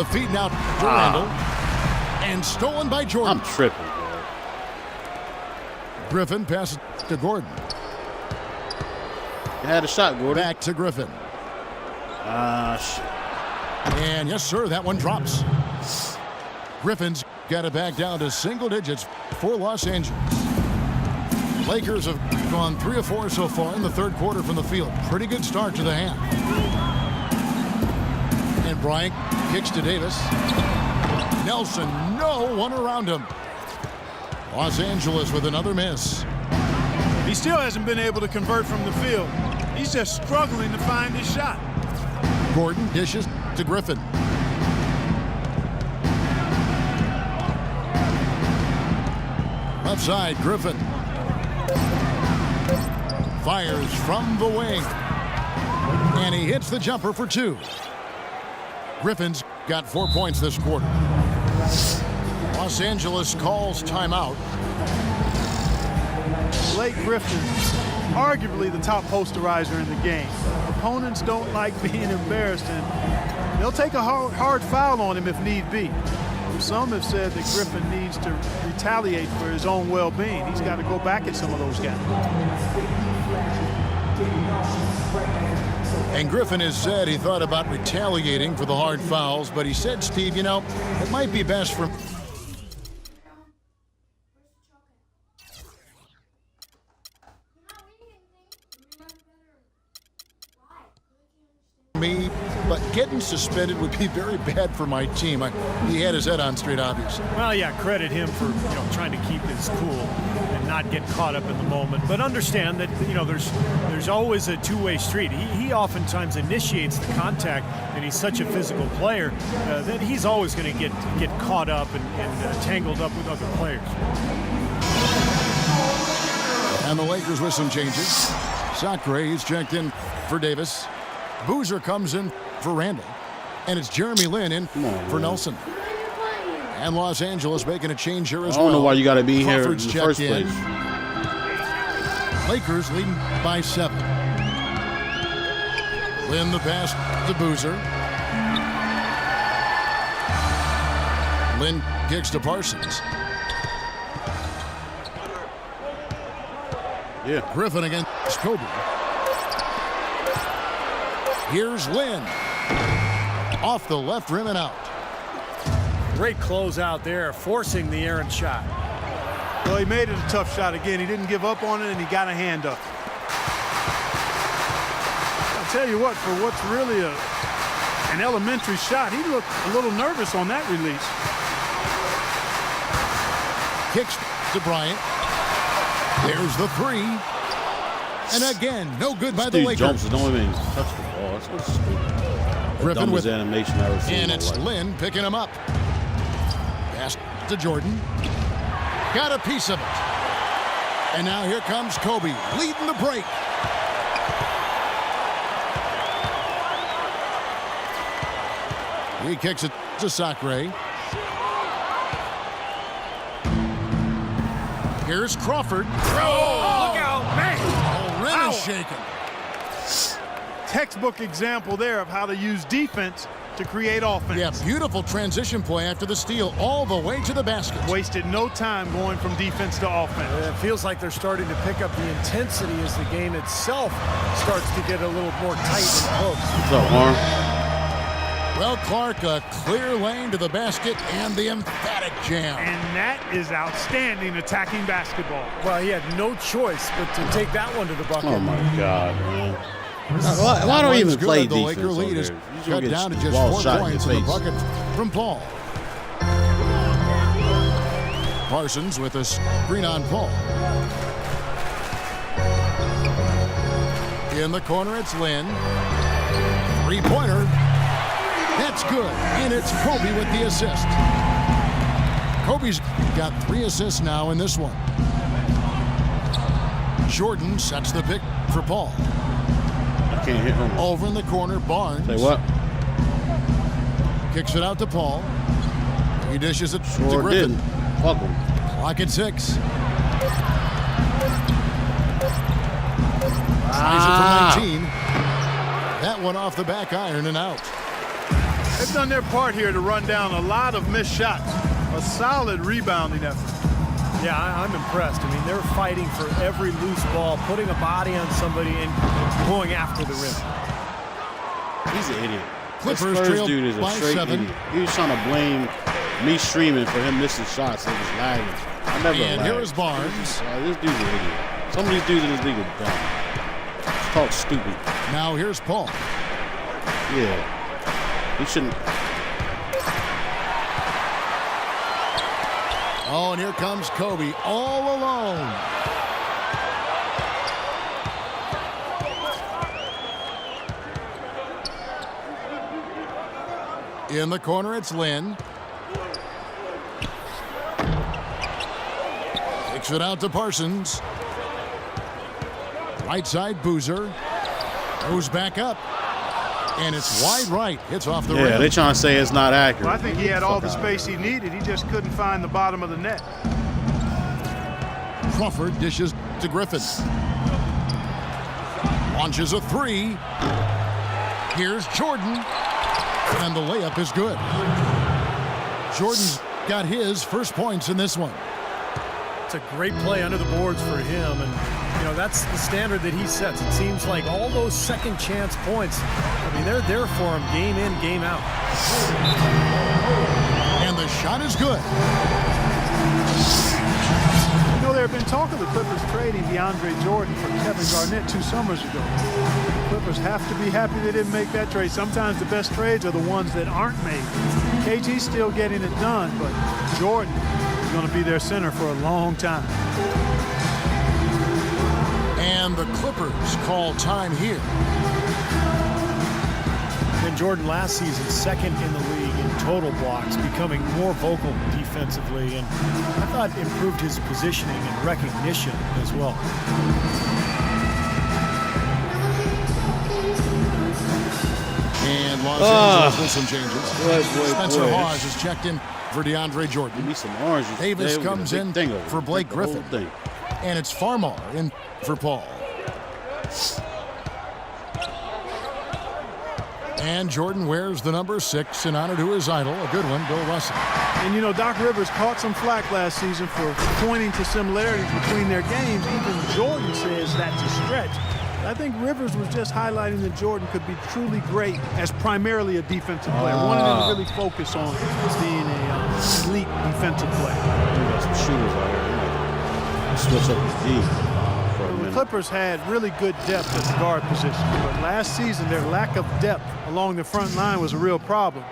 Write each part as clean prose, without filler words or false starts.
The feed now to Randall. And stolen by Jordan. I'm tripping, bro. Griffin passes to Gordon. You had a shot, Gordon. Back to Griffin. Shit. And yes, sir, that one drops. Griffin's got it back down to single digits for Los Angeles. Lakers have gone 3 of 4 so far in the third quarter from the field. Pretty good start to the half. And Bryant kicks to Davis. Nelson, no one around him. Los Angeles with another miss. He still hasn't been able to convert from the field. He's just struggling to find his shot. Gordon dishes to Griffin. Left side, Griffin. Fires from the wing. And he hits the jumper for 2. Griffin's got 4 points this quarter. Los Angeles calls timeout. Blake Griffin, arguably the top posterizer in the game. Opponents don't like being embarrassed, and they'll take a hard foul on him if need be. Some have said that Griffin needs to retaliate for his own well-being. He's got to go back at some of those guys. And Griffin has said he thought about retaliating for the hard fouls, but he said, Steve, you know, it might be best for me, but getting suspended would be very bad for my team. He had his head on straight, obviously. Well, yeah, credit him for trying to keep his cool and not get caught up in the moment. But understand that there's always a two-way street. He oftentimes initiates the contact, and he's such a physical player that he's always going to get caught up and tangled up with other players. And the Lakers with some changes. Sacre is checked in for Davis. Boozer comes in for Randall. And it's Jeremy Lin in for Nelson. And Los Angeles making a change here as well. I don't know why you got to be here in Crawford's the checked first in. place. Lakers leading by 7. Lin the pass to Boozer. Lin kicks to Parsons. Yeah. Griffin against Kobe. Here's Lin. Off the left rim and out. Great close out there, forcing the errant shot. Well, he made it a tough shot again. He didn't give up on it, and he got a hand up. I'll tell you what, for what's really an elementary shot, he looked a little nervous on that release. Kicks to Bryant. There's the 3. And again, no good by the These Lakers. jumps don't even touch the ball. It's so stupid. Griffin with animation I ever seen. And it's Lin picking him up. Pass to Jordan. Got a piece of it. And now here comes Kobe leading the break. He kicks it to Sacre. Here's Crawford. Oh, look out, man! Ren is shaken. Textbook example there of how to use defense to create offense. Yeah, beautiful transition play after the steal all the way to the basket. Wasted no time going from defense to offense. It feels like they're starting to pick up the intensity as the game itself starts to get a little more tight and close. What's up, Harm? Well, Clark, a clear lane to the basket and the emphatic jam. And that is outstanding attacking basketball. Well, he had no choice but to take that one to the bucket. Oh, my God, man. Why don't you even play the defense? Laker lead is cut down to just 4 points in the bucket from Paul. Parsons with a screen on Paul. In the corner, it's Lin. Three-pointer. That's good, and it's Kobe with the assist. Kobe's got 3 assists now in this one. Jordan sets the pick for Paul. I can't hit him. Over in the corner, Barnes. Say what? Kicks it out to Paul. He dishes it to Sure Griffin. didn't. Fuck him. Clock at 6. Tries it from 19. That one off the back iron and out. They've done their part here to run down a lot of missed shots. A solid rebounding effort. Yeah, I'm impressed. I mean, they're fighting for every loose ball, putting a body on somebody and going after the rim. He's an idiot. Clippers This trail Spurs dude is a by straight 7. idiot. He was trying to blame me streaming for him missing shots. It was lagging. I never And lagged. here is Barnes. This dude's an idiot. Some of these dudes in this league are dumb. Just talk stupid. Now here's Paul. Yeah. He shouldn't. Oh, and here comes Kobe all alone. In the corner, it's Lynn. Kicks it out to Parsons. Right side, Boozer. Goes back up. And it's wide right. It's off the rim. Yeah, they're trying to say it's not accurate. Well, I think he had all the space he needed. He just couldn't find the bottom of the net. Crawford dishes to Griffin. Launches a 3. Here's Jordan. And the layup is good. Jordan's got his first points in this one. It's a great play under the boards for him, and you know that's the standard that he sets. It seems like all those second chance points, I mean, they're there for him game in, game out. And the shot is good. You know, there have been talk of the Clippers trading DeAndre Jordan for Kevin Garnett 2 summers ago. The Clippers have to be happy they didn't make that trade. Sometimes the best trades are the ones that aren't made. KG's still getting it done, but Jordan is going to be their center for a long time. And the Clippers call time here. And Jordan last season second in the league in total blocks, becoming more vocal defensively, and I thought improved his positioning and recognition as well. And Los Angeles with some changes. Boy. Spencer Hawes is checked in for DeAndre Give Jordan. me some oranges. Davis There, we got a comes big in thing over for it. Blake The whole Griffin. thing. And it's Farmar in for Paul. And Jordan wears the number 6 in honor to his idol, a good one, Bill Russell. And, you know, Doc Rivers caught some flack last season for pointing to similarities between their games. Even Jordan says that's a stretch. I think Rivers was just highlighting that Jordan could be truly great as primarily a defensive player. Wanted him to really focus on being an elite defensive player. We got some shooters out here. Switch up the D. For a The minute. Clippers had really good depth at the guard position, but last season their lack of depth along the front line was a real problem.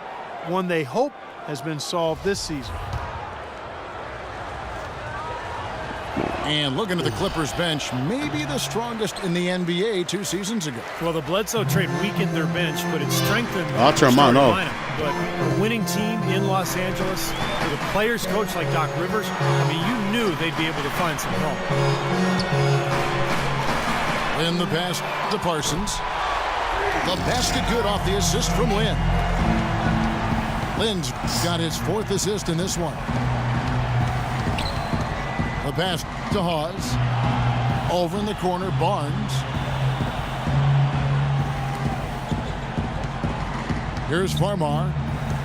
One they hope has been solved this season. And looking at the Clippers bench, maybe the strongest in the NBA 2 seasons ago. Well, the Bledsoe trade weakened their bench, but it strengthened I'll turn mine their off. lineup. But a winning team in Los Angeles with a players coach like Doc Rivers, I mean, you knew they'd be able to find some help. In the pass to Parsons. The basket good off the assist from Lynn. Lynn's got his 4th assist in this one. The pass to Hawes. Over in the corner, Barnes. Here's Farmar,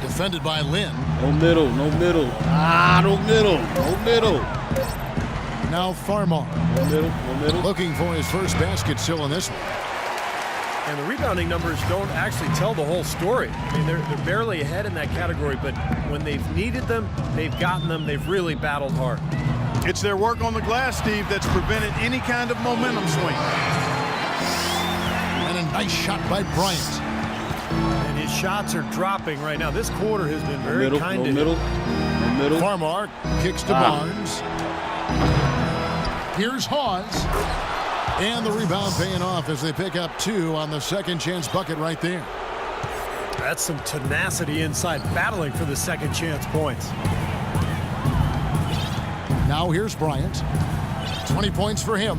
defended by Lynn. No middle, no middle. No middle, no middle. Now Farmar, No middle, no middle. looking for his first basket still in this one. And the rebounding numbers don't actually tell the whole story. I mean, they're barely ahead in that category, but when they've needed them, they've gotten them. They've really battled hard. It's their work on the glass, Steve, that's prevented any kind of momentum swing. And a nice shot by Bryant. And his shots are dropping right now. This quarter has been No very middle, kind no to him. middle, no middle. Farmar kicks to Barnes. Here's Hawes. And the rebound paying off as they pick up 2 on the second chance bucket right there. That's some tenacity inside, battling for the second chance points. Now here's Bryant. 20 points for him.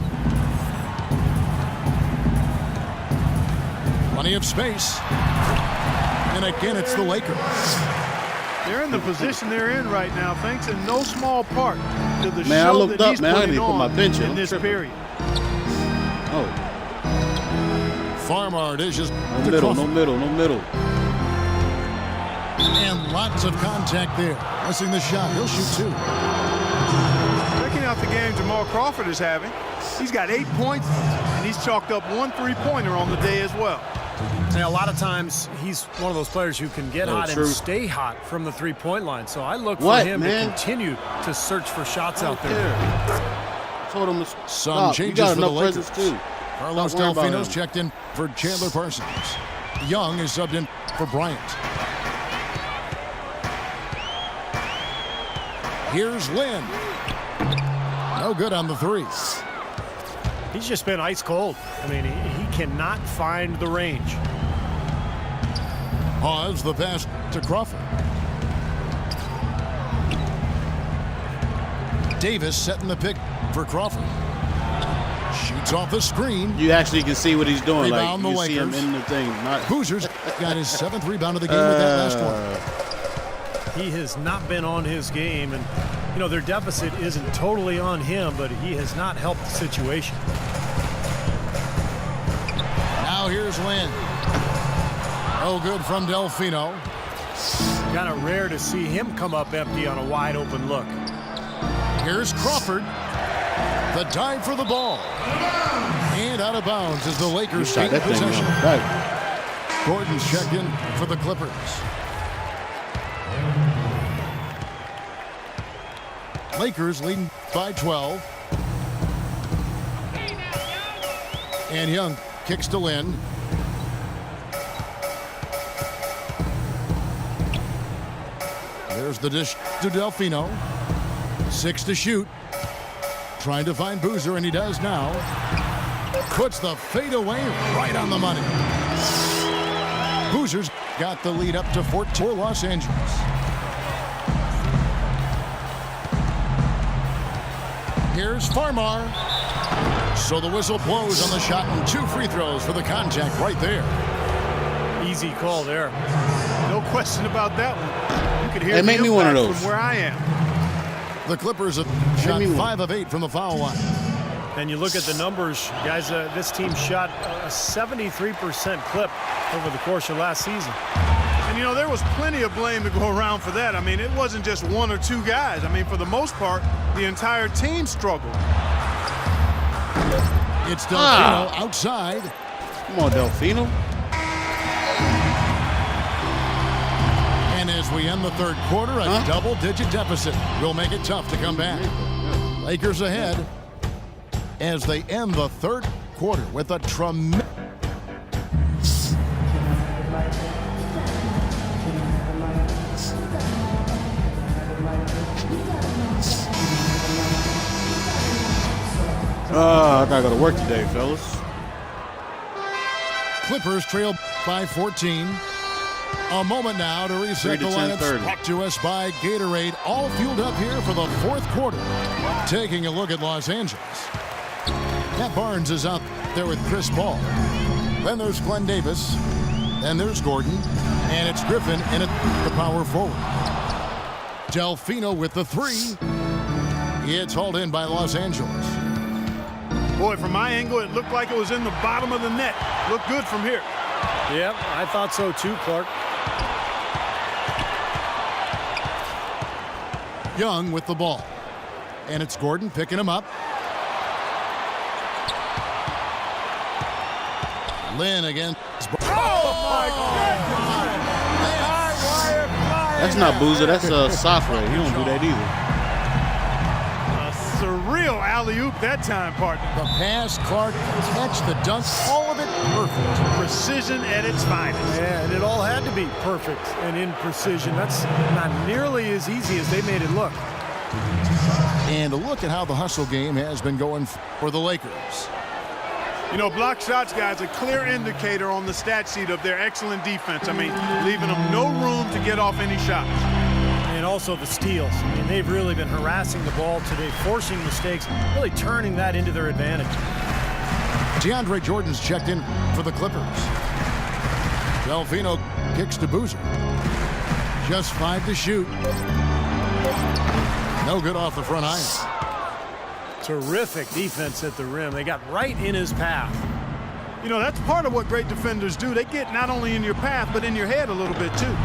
Plenty of space. And again, it's the Lakers. They're in the position they're in right now, thanks in no small part to the Man, I show looked that up, he's man. I putting need to put my on bench in. in I'm this tripping. period. Oh, Farmar dishes no to middle, no Crawford. middle, no middle. And lots of contact there. Missing the shot. He'll shoot 2. Checking out the game Jamal Crawford is having. He's got 8 points, and he's chalked up 1 3-pointer on the day as well. Yeah, a lot of times he's one of those players who can get hot and stay hot from the three-point line. So I look for him to continue to search for shots out there. Told him some changes for the Lakers. Too. Carlos Delfino's checked in for Chandler Parsons. Young is subbed in for Bryant. Here's Lynn. No good on the 3. He's just been ice cold. I mean, he cannot find the range. Pause the pass to Crawford. Davis setting the pick for Crawford. Shoots off the screen. You actually can see what he's doing. Rebound like you the see him Lakers. in the thing. Boozer's got his 7th rebound of the game with that last one. He has not been on his game, and you know their deficit isn't totally on him, but he has not helped the situation. Now here's Lynn. Oh, good from Delfino. Kind of rare to see him come up empty on a wide open look. Here's Crawford. The dive for the ball. And out of bounds as the Lakers take possession. Gordon's checked in for the Clippers. Lakers leading by 12. And Young kicks to Lynn. There's the dish to Delfino. 6 to shoot. Trying to find Boozer, and he does now. Puts the fadeaway right on the money. Boozer's got the lead up to 14 for Los Angeles. Here's Farmar. So the whistle blows on the shot, and 2 free throws for the contact right there. Easy call there. No question about that one. You could hear make me one of those from where I am. The Clippers have shot 5 of 8 from the foul line. And you look at the numbers, guys, this team shot a 73% clip over the course of last season. And, you know, there was plenty of blame to go around for that. I mean, it wasn't just 1 or 2 guys. I mean, for the most part, the entire team struggled. It's Delfino outside. Come on, Delfino. And as we end the 3rd quarter, a double-digit deficit will make it tough to come back. Lakers ahead as they end the 3rd quarter with a tremendous. I gotta go to work today, fellas. Clippers trail by 14. A moment now to reset the lineups. Brought to us by Gatorade. All fueled up here for the 4th quarter. Taking a look at Los Angeles. Matt Barnes is out there with Chris Paul. Then there's Glenn Davis. Then there's Gordon. And it's Griffin in at the power forward. Delfino with the 3. It's hauled in by Los Angeles. Boy, from my angle, it looked like it was in the bottom of the net. Looked good from here. Yep, I thought so too, Clark. Young with the ball. And it's Gordon picking him up. Lynn again. That's not Boozer. That's Safra. He don't do that either. Surreal alley-oop that time, partner. The pass, Clark, catch, the dunk, all of it perfect. Precision at its finest. Yeah, and it all had to be perfect and in precision. That's not nearly as easy as they made it look. And a look at how the hustle game has been going for the Lakers. You know, block shots, guys, a clear indicator on the stat sheet of their excellent defense. I mean, leaving them no room to get off any shots. And also the steals. I mean, they've really been harassing the ball today, forcing mistakes, really turning that into their advantage. DeAndre Jordan's checked in for the Clippers. Delfino kicks to Boozer. Just 5 to shoot. No good off the front iron. Terrific defense at the rim. They got right in his path. You know, that's part of what great defenders do. They get not only in your path, but in your head a little bit, too.